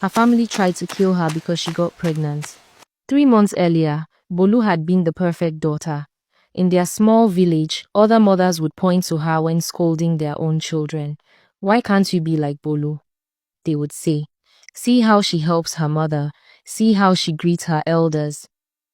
Her family tried to kill her because she got pregnant. 3 months earlier, Bolu had been the perfect daughter. In their small village, other mothers would point to her when scolding their own children. "Why can't you be like Bolu?" they would say. "See how she helps her mother. See how she greets her elders."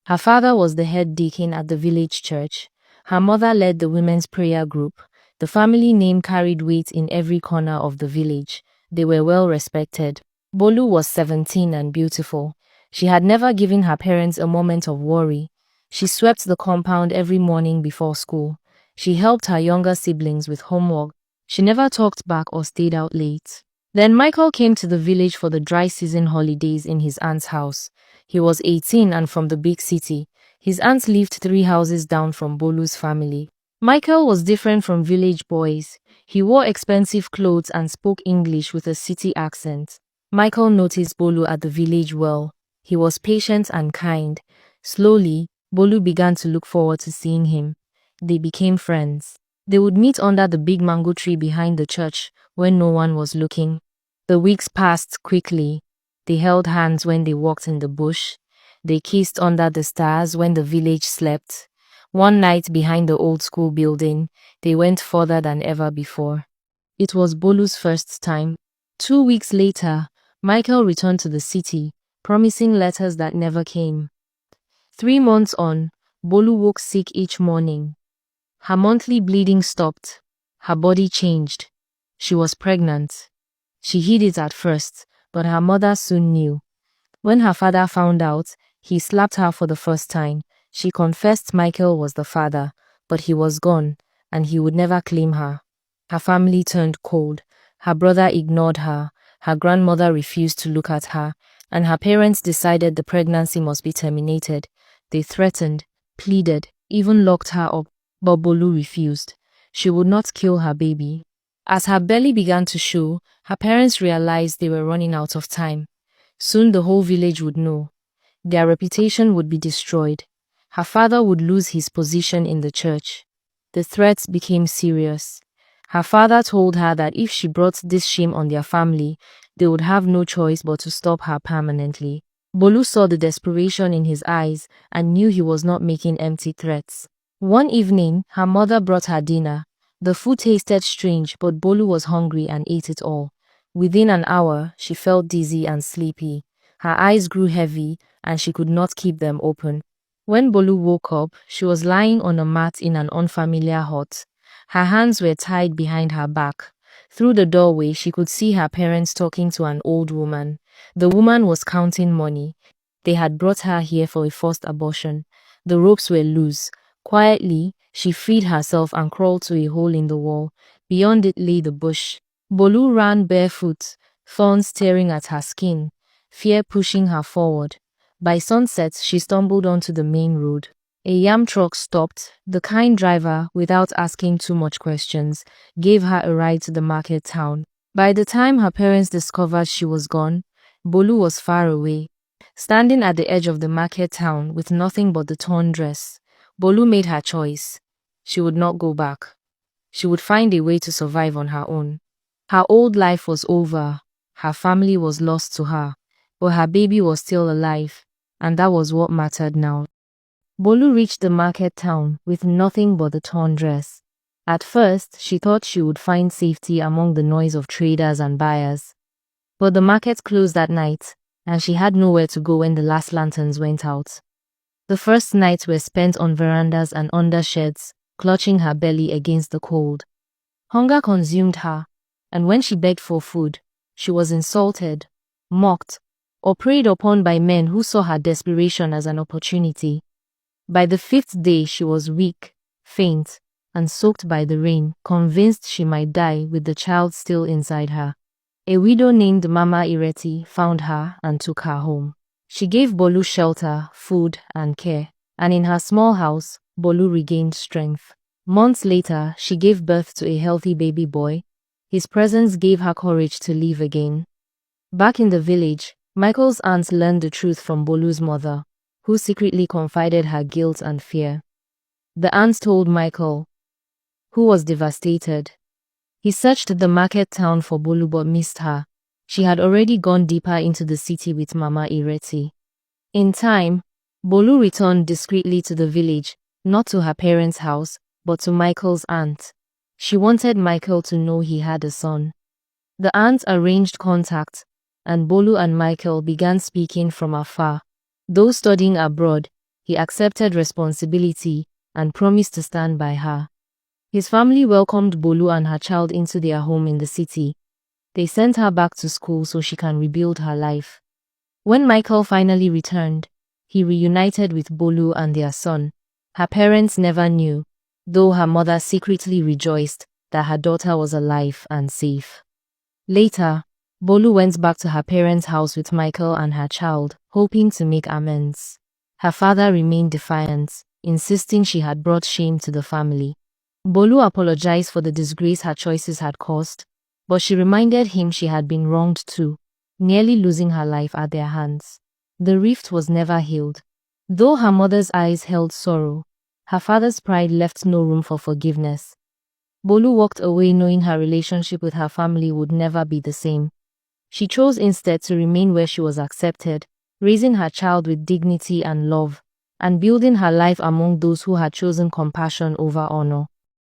Her father was the head deacon at the village church. Her mother led the women's prayer group. The family name carried weight in every corner of the village. They were well respected. Bolu was 17 and beautiful. She had never given her parents a moment of worry. She swept the compound every morning before school. She helped her younger siblings with homework. She never talked back or stayed out late. Then Michael came to the village for the dry season holidays in his aunt's house. He was 18 and from the big city. His aunt lived 3 houses down from Bolu's family. Michael was different from village boys. He wore expensive clothes and spoke English with a city accent. Michael noticed Bolu at the village well. He was patient and kind. Slowly, Bolu began to look forward to seeing him. They became friends. They would meet under the big mango tree behind the church when no one was looking. The weeks passed quickly. They held hands when they walked in the bush. They kissed under the stars when the village slept. One night behind the old school building, they went further than ever before. It was Bolu's first time. 2 weeks later, Michael returned to the city, promising letters that never came. 3 months on, Bolu woke sick each morning. Her monthly bleeding stopped. Her body changed. She was pregnant. She hid it at first, but her mother soon knew. When her father found out, he slapped her for the first time. She confessed Michael was the father, but he was gone, and he would never claim her. Her family turned cold. Her brother ignored her. Her grandmother refused to look at her, and her parents decided the pregnancy must be terminated. They threatened, pleaded, even locked her up, but Bolu refused. She would not kill her baby. As her belly began to show, her parents realized they were running out of time. Soon the whole village would know. Their reputation would be destroyed. Her father would lose his position in the church. The threats became serious. Her father told her that if she brought this shame on their family, they would have no choice but to stop her permanently. Bolu saw the desperation in his eyes and knew he was not making empty threats. One evening, her mother brought her dinner. The food tasted strange, but Bolu was hungry and ate it all. Within an hour, she felt dizzy and sleepy. Her eyes grew heavy, and she could not keep them open. When Bolu woke up, she was lying on a mat in an unfamiliar hut. Her hands were tied behind her back. Through the doorway, she could see her parents talking to an old woman. The woman was counting money. They had brought her here for a forced abortion. The ropes were loose. Quietly, she freed herself and crawled to a hole in the wall. Beyond it lay the bush. Bolu ran barefoot, thorns tearing at her skin, fear pushing her forward. By sunset, she stumbled onto the main road. A yam truck stopped. The kind driver, without asking too much questions, gave her a ride to the market town. By the time her parents discovered she was gone, Bolu was far away. Standing at the edge of the market town with nothing but the torn dress, Bolu made her choice. She would not go back. She would find a way to survive on her own. Her old life was over. Her family was lost to her. But her baby was still alive, and that was what mattered now. Bolu reached the market town with nothing but the torn dress. At first, she thought she would find safety among the noise of traders and buyers. But the market closed that night, and she had nowhere to go when the last lanterns went out. The first nights were spent on verandas and under sheds, clutching her belly against the cold. Hunger consumed her, and when she begged for food, she was insulted, mocked, or preyed upon by men who saw her desperation as an opportunity. By the 5th day, she was weak, faint, and soaked by the rain, convinced she might die with the child still inside her. A widow named Mama Ireti found her and took her home. She gave Bolu shelter, food, and care, and in her small house, Bolu regained strength. Months later, she gave birth to a healthy baby boy. His presence gave her courage to live again. Back in the village, Michael's aunt learned the truth from Bolu's mother, who secretly confided her guilt and fear. The aunt told Michael, who was devastated. He searched the market town for Bolu but missed her. She had already gone deeper into the city with Mama Ireti. In time, Bolu returned discreetly to the village, not to her parents' house, but to Michael's aunt. She wanted Michael to know he had a son. The aunt arranged contact, and Bolu and Michael began speaking from afar. Though studying abroad, he accepted responsibility and promised to stand by her. His family welcomed Bolu and her child into their home in the city. They sent her back to school so she can rebuild her life. When Michael finally returned, he reunited with Bolu and their son. Her parents never knew, though her mother secretly rejoiced that her daughter was alive and safe. Later, Bolu went back to her parents' house with Michael and her child, hoping to make amends. Her father remained defiant, insisting she had brought shame to the family. Bolu apologized for the disgrace her choices had caused, but she reminded him she had been wronged too, nearly losing her life at their hands. The rift was never healed. Though her mother's eyes held sorrow, her father's pride left no room for forgiveness. Bolu walked away knowing her relationship with her family would never be the same. She chose instead to remain where she was accepted, raising her child with dignity and love, and building her life among those who had chosen compassion over honor.